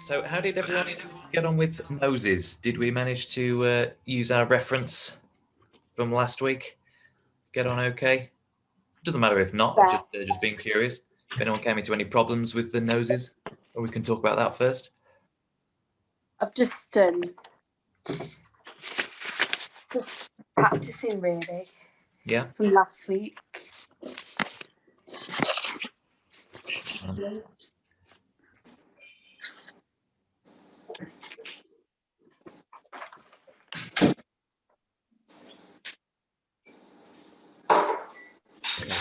So how did everyone get on with noses? Did we manage to use our reference from last week? Get on okay? Doesn't matter if not, Yeah. just being curious. If anyone came into any problems with the noses, or we can talk about that first. I've just practicing really. Yeah. From last week. Okay.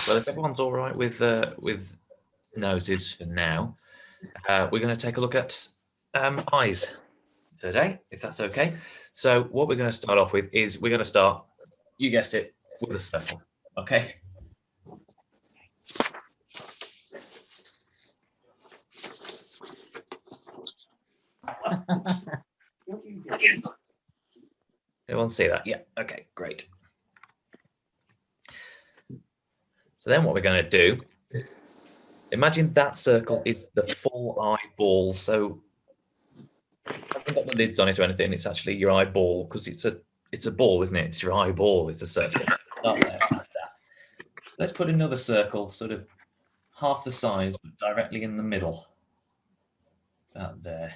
Well, if everyone's all right with noses for now, we're going to take a look at eyes today, if that's okay. So what we're going to start off with is we're going to start, you guessed it, with a circle. Okay. Everyone see that? Yeah. Okay, great. So then what we're going to do, imagine that circle is the full eyeball. So I haven't got the lids on it or anything. It's actually your eyeball because it's a ball, isn't it? It's your eyeball. It's a circle. Start there like that. Let's put another circle, sort of half the size, but directly in the middle. About there.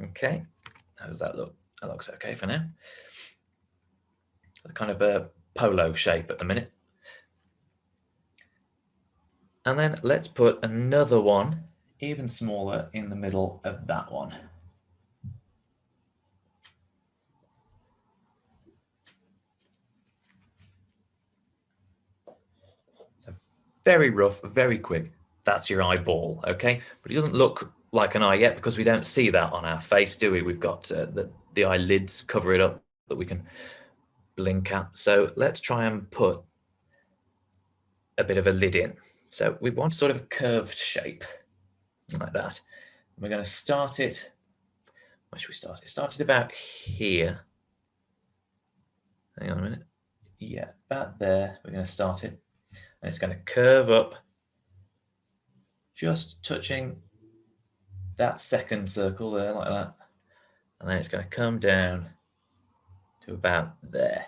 Okay. How does that look? That looks okay for now. Kind of a polo shape at the minute. And then let's put another one, even smaller, in the middle of that one. So very rough, very quick. That's your eyeball, okay? But it doesn't look like an eye yet because we don't see that on our face, do we? We've got the eyelids cover it up that we can blink at. So let's try and put a bit of a lid in. So we want sort of a curved shape like that. We're going to start it. Where should we start it? Start it about here. Hang on a minute. Yeah, about there. We're going to start it. And it's going to curve up, just touching that second circle there, like that. And then it's going to come down to about there.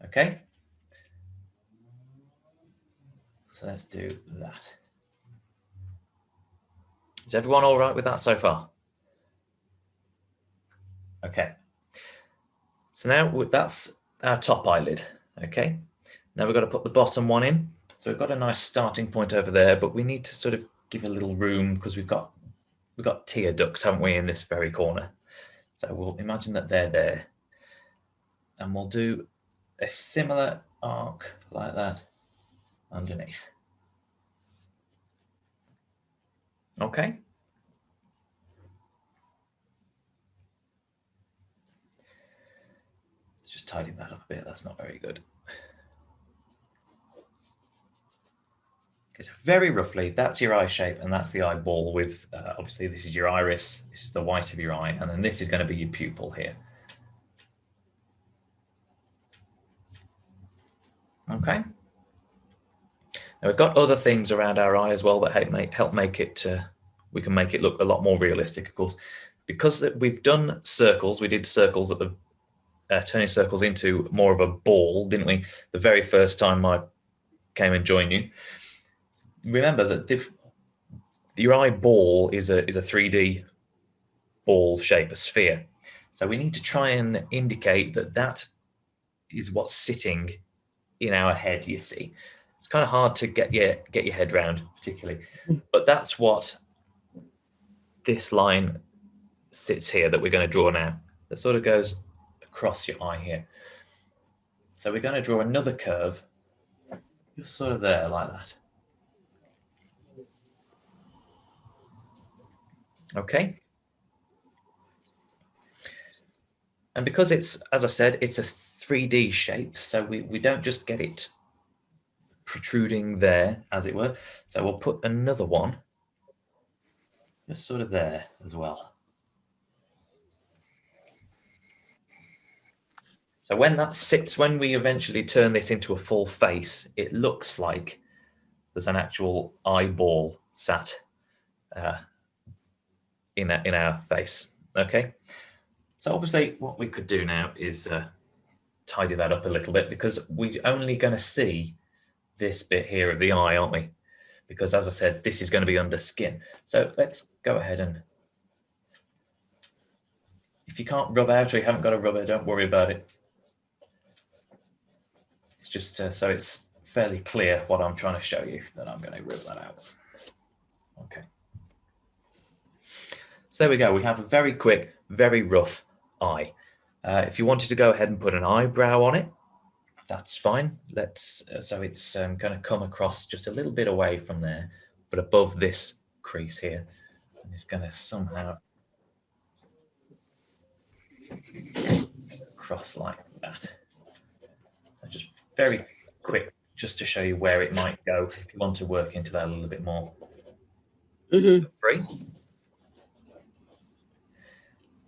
Okay? So let's do that. Is everyone all right with that so far? Okay. So now that's our top eyelid. Okay. Now we've got to put the bottom one in. So we've got a nice starting point over there, but we need to sort of give a little room because we've got tear ducts, haven't we, in this very corner. So we'll imagine that they're there. And we'll do a similar arc like that underneath. Okay. Let's just tidy that up a bit. That's not very good. Okay, so very roughly, that's your eye shape and that's the eyeball with, obviously this is your iris, this is the white of your eye, and then this is going to be your pupil here. Okay. Now we've got other things around our eye as well that help make it, we can make it look a lot more realistic, of course. Because we've done circles, we did circles at the, turning circles into more of a ball, didn't we? The very first time I came and joined you. Remember that your eyeball is a 3D ball shape, a sphere. So we need to try and indicate that that is what's sitting in our head, you see. It's kind of hard to get your head around, particularly. But that's what this line sits here that we're going to draw now. That sort of goes across your eye here. So we're going to draw another curve, just sort of there, like that. Okay. And because it's, as I said, it's a 3D shape, so we don't just get it protruding there, as it were. So we'll put another one just sort of there as well. So when that sits, when we eventually turn this into a full face, it looks like there's an actual eyeball sat in our face. Okay, so obviously what we could do now is tidy that up a little bit, because we're only going to see this bit here of the eye, aren't we? Because as I said, this is going to be under skin. So let's go ahead, and if you can't rub out or you haven't got a rubber, don't worry about it. It's just so it's fairly clear what I'm trying to show you, that I'm going to rub that out. Okay. So there we go. We have a very quick, very rough eye. If you wanted to go ahead and put an eyebrow on it, that's fine. Let's so it's going to come across just a little bit away from there, but above this crease here. And it's going to somehow cross like that. So just very quick, just to show you where it might go if you want to work into that a little bit more. Free.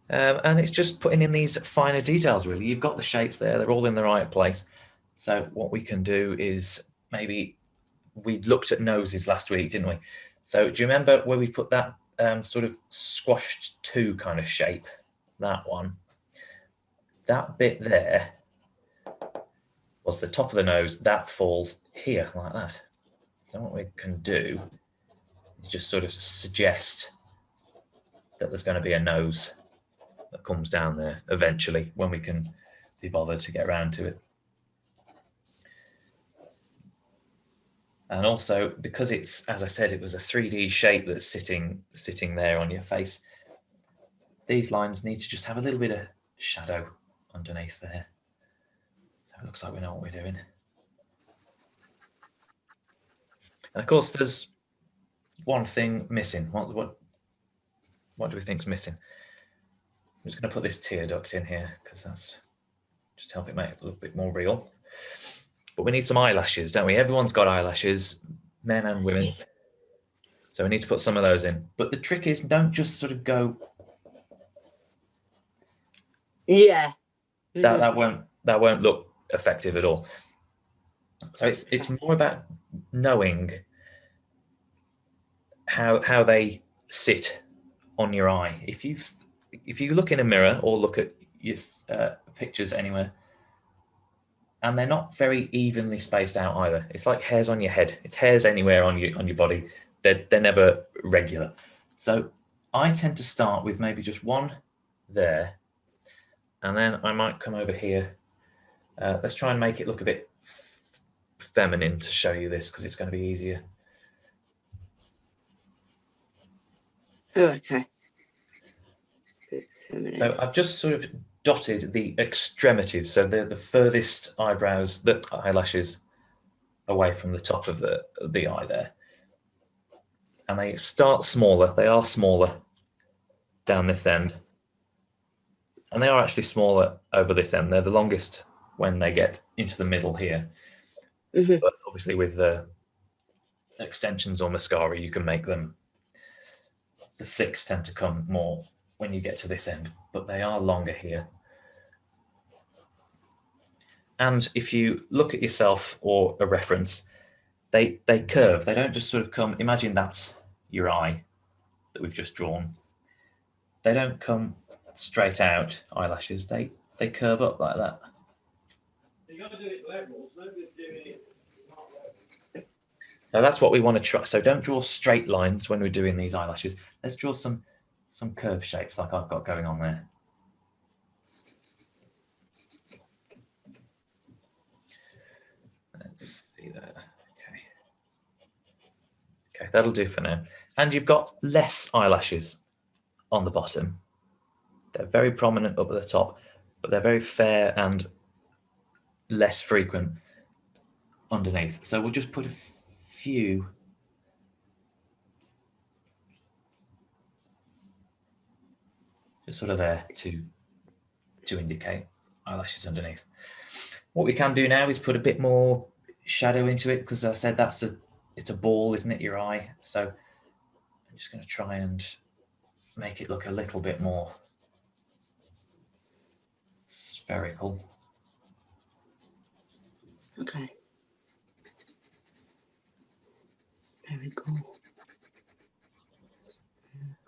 And it's just putting in these finer details, really. You've got the shapes there, they're all in the right place. So what we can do is, maybe we looked at noses last week, didn't we? So do you remember where we put that sort of squashed two kind of shape? That one. That bit there was the top of the nose. That falls here like that. So what we can do is just sort of suggest that there's going to be a nose that comes down there eventually, when we can be bothered to get around to it. And also, because it's, as I said, it was a 3D shape that's sitting there on your face, these lines need to just have a little bit of shadow underneath there. So it looks like we know what we're doing. And of course, there's one thing missing. What do we think's missing? I'm just going to put this tear duct in here, because that's just help it make it a little bit more real. But we need some eyelashes, don't we? Everyone's got eyelashes, men and women. So we need to put some of those in. But the trick is, don't just sort of go. Yeah. That won't look effective at all. So it's more about knowing how they sit on your eye. If you look in a mirror or look at your pictures anywhere, and they're not very evenly spaced out either. It's like hairs on your head. It's hairs anywhere on your body. They're never regular. So I tend to start with maybe just one there, and then I might come over here. Let's try and make it look a bit feminine to show you this, because it's going to be easier. Oh, okay. So I've just sort of dotted the extremities, so they're the furthest eyebrows, the eyelashes, away from the top of the eye there. And they start smaller. They are smaller down this end. And they are actually smaller over this end. They're the longest when they get into the middle here. But obviously with the extensions or mascara, you can make them, the flicks tend to come more when you get to this end, but they are longer here. And if you look at yourself or a reference, they curve. They don't just sort of come. Imagine that's your eye that we've just drawn. They don't come straight out, eyelashes. They curve up like that. You got to do it levels. Nobody's doing it. So that's what we want to try. So don't draw straight lines when we're doing these eyelashes. Let's draw some curved shapes like I've got going on there. Let's see there. Okay, that'll do for now. And you've got less eyelashes on the bottom. They're very prominent up at the top, but they're very fair and less frequent underneath. So we'll just put a few. Just sort of there to indicate eyelashes underneath. What we can do now is put a bit more shadow into it, because I said it's a ball, isn't it, your eye? So I'm just going to try and make it look a little bit more spherical. Okay. Very cool.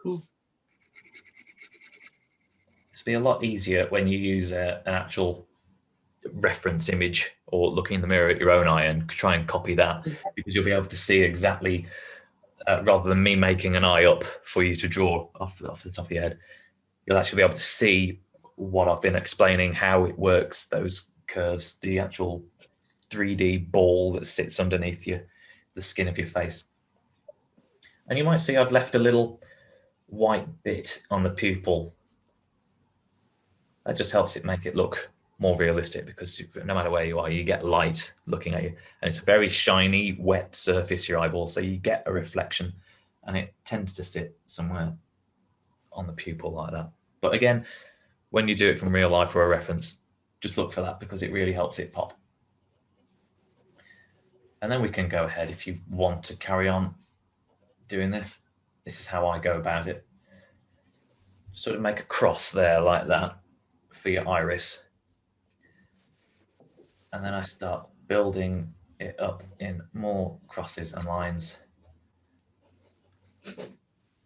Cool. It's be a lot easier when you use an actual reference image or looking in the mirror at your own eye and try and copy that, because you'll be able to see exactly, rather than me making an eye up for you to draw off the top of your head, you'll actually be able to see what I've been explaining, how it works, those curves, the actual 3D ball that sits underneath the skin of your face. And you might see I've left a little white bit on the pupil. That just helps it make it look more realistic, because no matter where you are, you get light looking at you. And it's a very shiny, wet surface, your eyeball, so you get a reflection, and it tends to sit somewhere on the pupil like that. But again, when you do it from real life or a reference, just look for that, because it really helps it pop. And then we can go ahead, if you want to carry on doing this. This is how I go about it. Sort of make a cross there like that for your iris. And then I start building it up in more crosses and lines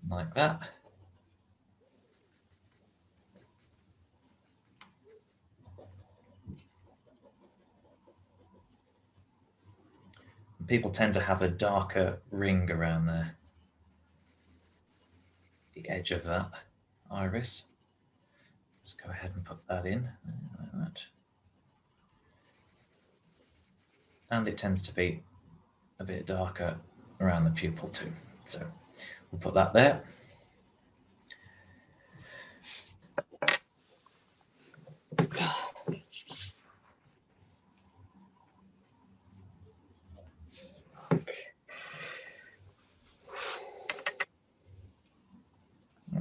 like that. People tend to have a darker ring around there, the edge of that iris. Just go ahead and put that in like that. And it tends to be a bit darker around the pupil too. So we'll put that there.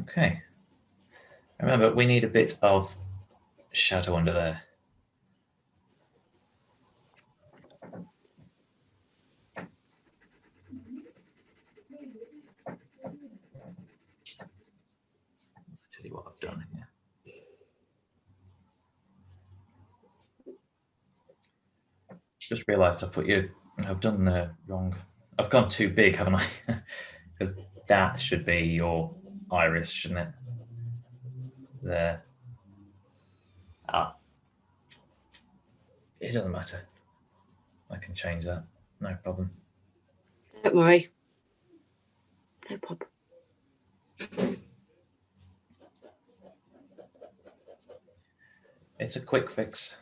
Okay. Remember, we need a bit of shadow under there. Tell you what I've done here. Just realised I've done the wrong. I've gone too big, haven't I? Because that should be your iris, shouldn't it? There. It doesn't matter. I can change that. No problem. Don't worry. No problem. It's a quick fix.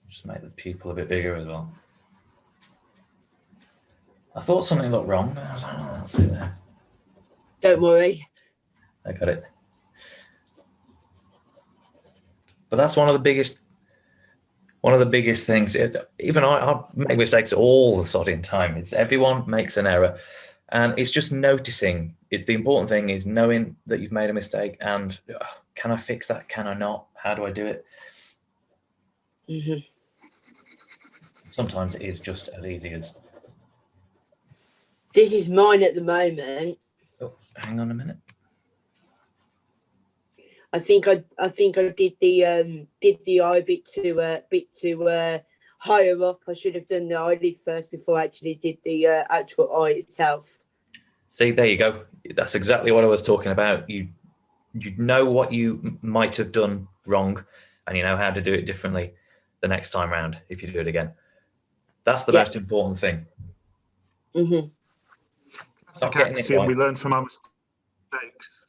Just make the pupil a bit bigger as well. I thought something looked wrong. I was like, oh, that's it there. Don't worry. I got it. But that's one of the biggest things. Even I make mistakes all the sodding time. Everyone makes an error, and it's just noticing. It's the important thing is knowing that you've made a mistake, and can I fix that? Can I not? How do I do it? Mm-hmm. Sometimes it is just as easy as. This is mine at the moment. Oh, hang on a minute. I think I did the eye bit too higher up. I should have done the eyelid first before I actually did the actual eye itself. See, there you go. That's exactly what I was talking about. You know what you might have done wrong, and you know how to do it differently the next time round if you do it again. That's the most important thing. Mm-hmm. Stop getting it right. We learn from our mistakes.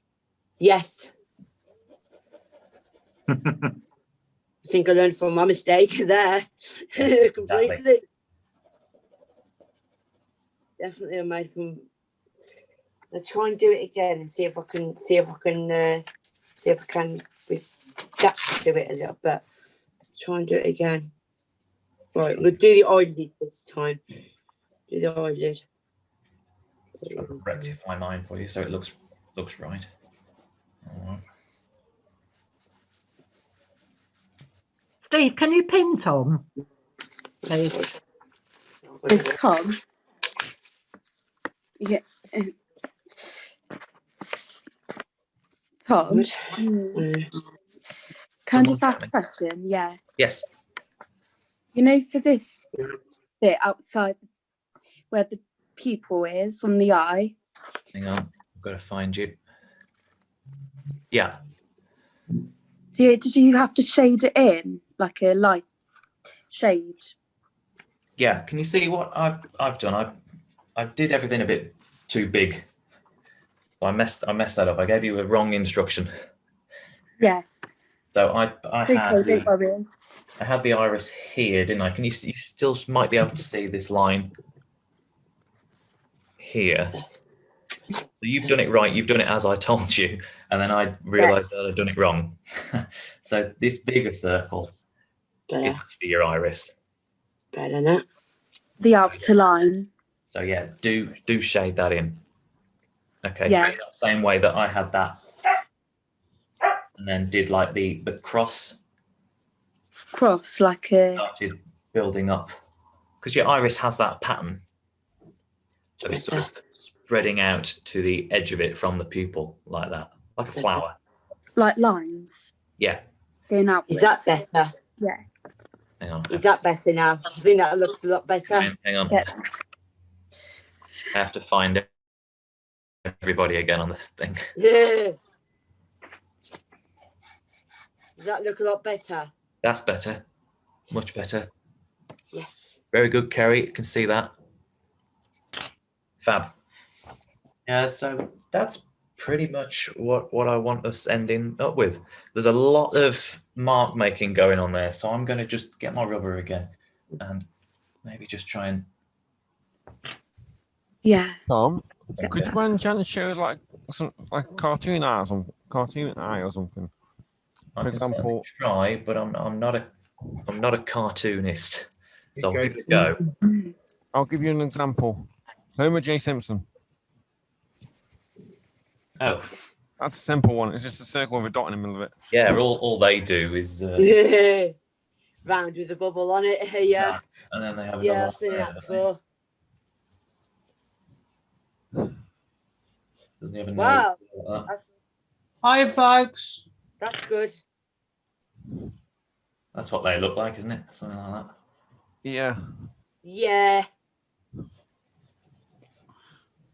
Yes. I think I learned from my mistake there. Yes, completely. exactly. Definitely, I made from. I'll try and do it again and see if I can adapt to it a little bit. Try and do it again. Right, we'll do the eyelid this time. Do the eyelid. Try to rectify mine for you so it looks right. All right. Steve, can you pin Tom? Please. Is Tom? Yeah. Tom, can I just ask a question? Yeah. Yes. You know, for this bit outside where the pupil is on the eye. Hang on, I've got to find you. Yeah, Did you have to shade it in, like a light shade? yeah. Can you see what I've done? I did everything a bit too big. I messed that up. I gave you a wrong instruction. Yeah. So I Okay, had don't worry. I had the iris here, didn't I? Can you still might be able to see this line here? So you've done it right. You've done it as I told you, and then I realised that I'd done it wrong. So this bigger circle is Better, actually your iris. better than that. The outer line. So yeah, do shade that in. Okay. Yeah. That same way that I had that, and then did like the cross. Cross, like a... Started building up because your iris has that pattern. So it's sort of spreading out to the edge of it from the pupil like that, like a flower. Like lines Yeah. going outwards. Is that better? Yeah. Hang on. Is that better now? I think that looks a lot better. Hang on. Yeah. I have to find everybody again on this thing. Yeah. Does that look a lot better? That's better. Much better. Yes. Very good, Kerry. You can see that. Fab. Yeah, so that's pretty much what I want us ending up with. There's a lot of mark making going on there, so I'm going to just get my rubber again and maybe just try and... Yeah. Tom, Get could you that. by any chance show like some like cartoon eye or something? I For can certainly example, try, but I'm not a cartoonist, so I'll give it a go. I'll give you an example. Homer J. Simpson. Oh, That's a simple one. It's just a circle with a dot in the middle of it. yeah. All they do is, Round with a bubble on it. Yeah. and then they have Yeah, another I've seen one that there, before. doesn't he have a nose Wow. like that? Hi, folks. That's good. That's what they look like, isn't it? Something like that. Yeah. Yeah.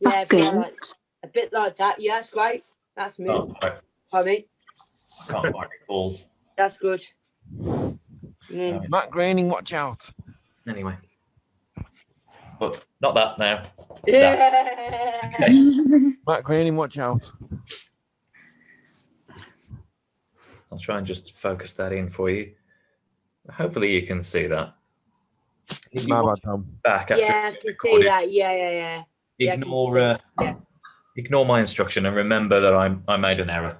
That's a bit good. like- a bit like that. Yeah, that's great. That's me. I mean, Can't quite recall. that's good. Yeah. Matt Groening, watch out. Anyway, but not that now. Yeah. Okay. Matt Groening, watch out. I'll try and just focus that in for you. Hopefully you can see that. If you My watch bad, Tom. back after Yeah, I it's can see recorded, that. Yeah. Yeah, I can ignore see it. Yeah. ignore my instruction and remember that I made an error,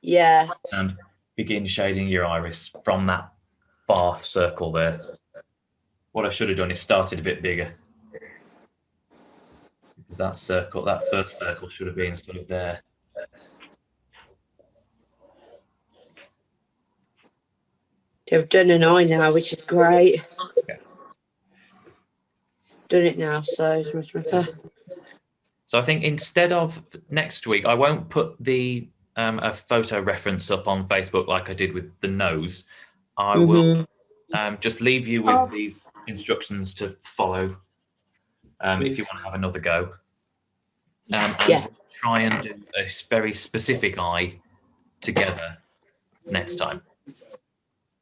Yeah. and begin shading your iris from that far circle there. What I should have done is started a bit bigger, because that first circle should have been sort of there. They've done an eye now, which is great. Okay. Done it now, so it's much better. So I think instead of next week, I won't put the a photo reference up on Facebook like I did with the nose. I will just leave you with these instructions to follow if you want to have another go. And Yeah. try and do a very specific eye together next time.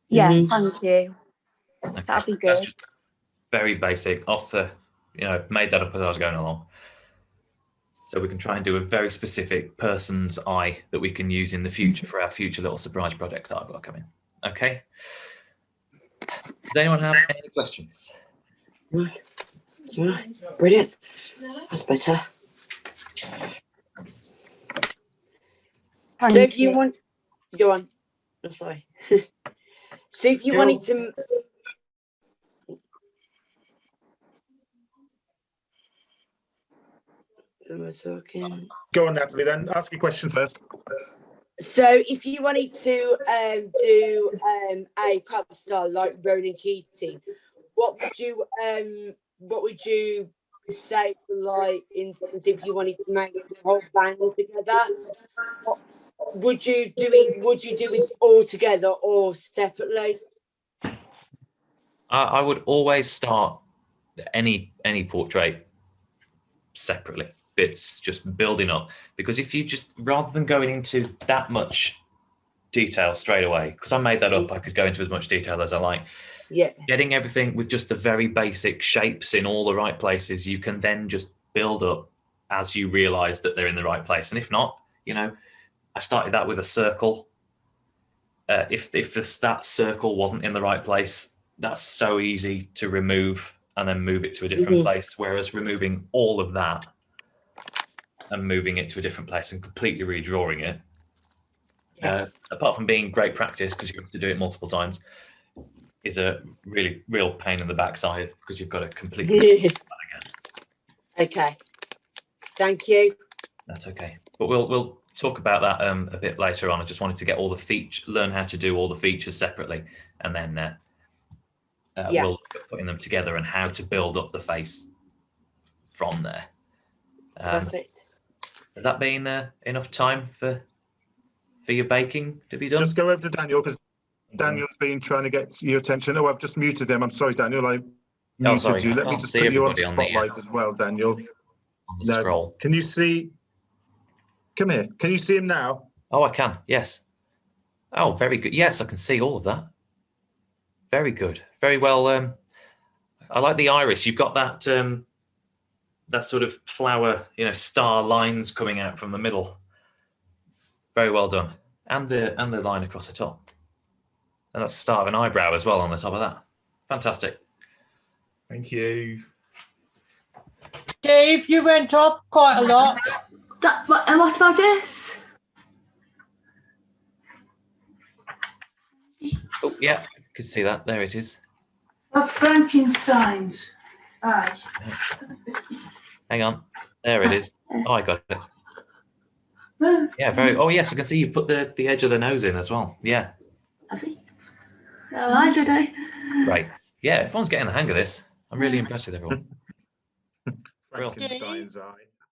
Yeah, Mhm. thank you. Okay. That'd be That's good. just very basic, made that up as I was going along. So we can try and do a very specific person's eye that we can use in the future for our future little surprise projects that I've got coming. Okay. Does anyone have any questions? Brilliant. That's better. Thank So if you want, go on. I'm sorry. So if you wanted to, who am I talking? Go on, Natalie, then. Ask your question first. So if you wanted to do a pop star like Ronan Keating, what would you say like if you wanted to make the whole band together? Would you do it all together or separately? I would always start any portrait separately, bits just building up, because if you just, rather than going into that much detail straight away, because I made that up, I could go into as much detail as I like. Yeah. Getting everything with just the very basic shapes in all the right places, you can then just build up as you realize that they're in the right place. And if not, I started that with a circle. If that circle wasn't in the right place, that's so easy to remove and then move it to a different place. Whereas removing all of that and moving it to a different place and completely redrawing it, Yes. apart from being great practice because you have to do it multiple times, is a really real pain in the backside because you've got to completely. Okay. Thank you. That's okay, but we'll talk about that a bit later on. I just wanted to get all the features, learn how to do all the features separately, and then we'll look at putting them together and how to build up the face from there. Perfect. Has that been enough time for your baking to be done? Just go over to Daniel because Daniel's been trying to get your attention. Oh, I've just muted him. I'm sorry, Daniel. I muted sorry. you. I Let me can't just see put you on everybody on the, spotlight as well, Daniel. on the scroll. Can you see? Come here. Can you see him now? Oh, I can. Yes. Oh, very good. Yes, I can see all of that. Very good. Very well. I like the iris. You've got that that sort of flower, star lines coming out from the middle. Very well done. And the line across the top. And that's the start of an eyebrow as well on the top of that. Fantastic. Thank you. Dave, you went off quite a lot. And what about this? Oh, yeah, I could see that. There it is. That's Frankenstein's eye. Hang on. There it is. Oh, I got it. Yeah, very. Oh, yes, I can see you put the edge of the nose in as well. Yeah. I did I? Right. Yeah, everyone's getting the hang of this. I'm really impressed with everyone. Frankenstein's eye.